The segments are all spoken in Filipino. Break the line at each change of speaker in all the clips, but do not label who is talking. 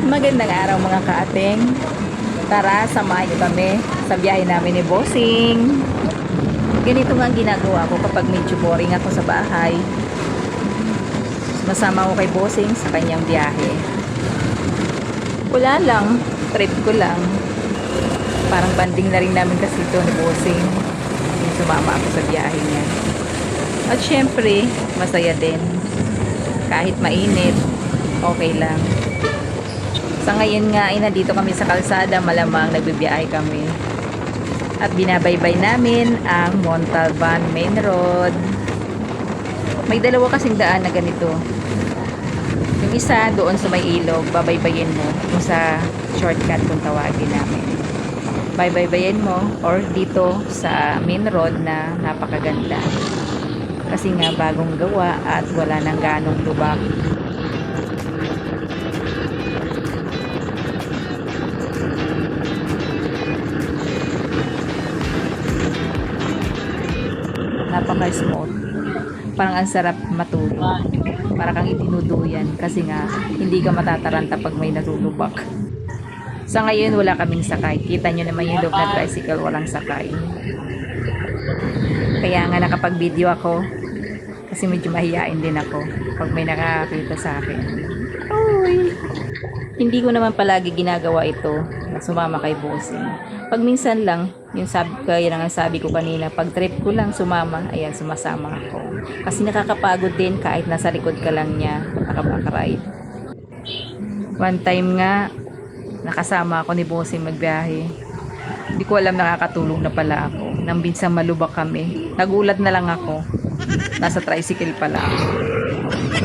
Magandang araw mga kaating. Tara, samahan niyo kami sa biyahe namin ni Bossing. Ganito nga ang ginagawa ko kapag medyo boring ako sa bahay. Masama ko kay Bossing sa kanyang biyahe. Wala lang, trip ko lang. Parang banding na rin namin kasi ito ni Bossing. Yung sumama ako sa biyahe niya. At syempre, masaya din. Kahit mainit, okay lang. Sa ngayon nga ay nandito kami sa kalsada, malamang nagbibiyahe kami. At binabaybay namin ang Montalban Main Road. May dalawa kasing daan na ganito. Yung isa doon sa may ilog, babaybayin mo kung sa shortcut kung tawagin namin. Baybaybayin mo or dito sa main road na napakaganda. Kasi nga bagong gawa at wala nang ganong lubak. Napaka-smooth. Parang ang sarap matulog. Para kang itinuduyan kasi nga hindi ka matataranta pag may natulubak. Sa ngayon wala kaming sakay. Kita nyo naman yung loob na tricycle, walang sakay. Kaya nga nakapag-video ako kasi medyo mahihain din ako pag may nakakita sa akin. Uy! Hindi ko naman palagi ginagawa ito na sumama kay Bossing. Pag minsan lang, yung kaya nga sabi ko kanina, pag trip ko lang sumama, ayan, sumasama ako. Kasi nakakapagod din kahit nasa likod ka lang niya, nakabakride. One time nga, nakasama ako ni Bossing magbiyahe. Hindi ko alam nakakatulong na pala ako. Nang binsang malubak kami, nagulat na lang ako. Nasa tricycle pala ako.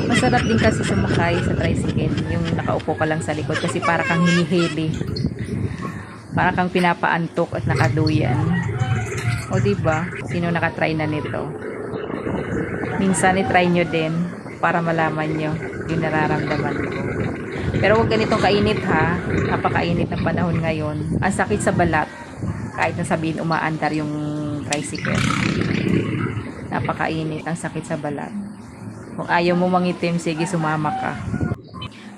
Masarap din kasi sumakay sa tricycle, yung nakaupo ka lang sa likod kasi para kang hinihili. Para kang pinapaantok at nakaduyan. O diba? Sino nakatry na nito? Minsan i-try nyo din para malaman nyo yung nararamdaman ko. Pero huwag ganitong kainit ha. Napakainit ng panahon ngayon. Ang sakit sa balat. Kahit na sabihin umaandar yung tricycle. Napakainit. Ang sakit sa balat. Kung ayaw mo mangitim, sige sumama ka.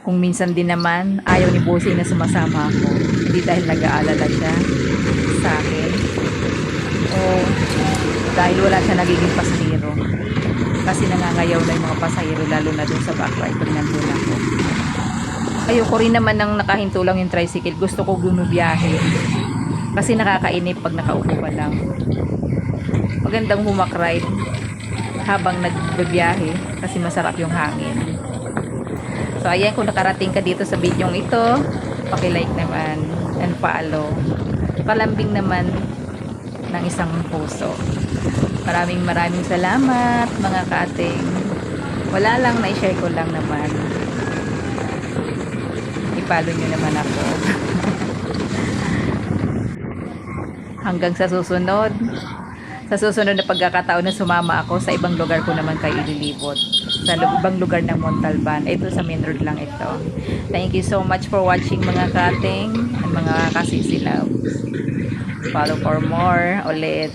Kung minsan din naman, ayaw ni Bossing na sumasama ako. Hindi dahil nag-aalala siya sa akin. O dahil wala siya nagiging pasahero. Kasi nangangayaw na yung mga pasahero, lalo na dun sa backride pag nandun ako. Ayoko rin naman nang nakahinto lang yung tricycle. Gusto ko bumibiyahe. Kasi nakakainip pag nakaupo ka lang. Magandang humakride habang nagbibiyahe kasi masarap yung hangin. So ayan, kung nakarating ka dito sa videong ito, paki-like naman and follow. Palambing naman ng isang puso. Maraming salamat mga kaating. Wala lang, na-share ko lang naman. I-follow nyo naman ako. Hanggang sa susunod. Sa susunod na pagkakataon na sumama ako, sa ibang lugar ko naman kayo ililibot. Sa ibang lugar ng Montalban. Ito sa main road lang ito. Thank you so much for watching mga kating at mga kasisilaw. Follow for more ulit.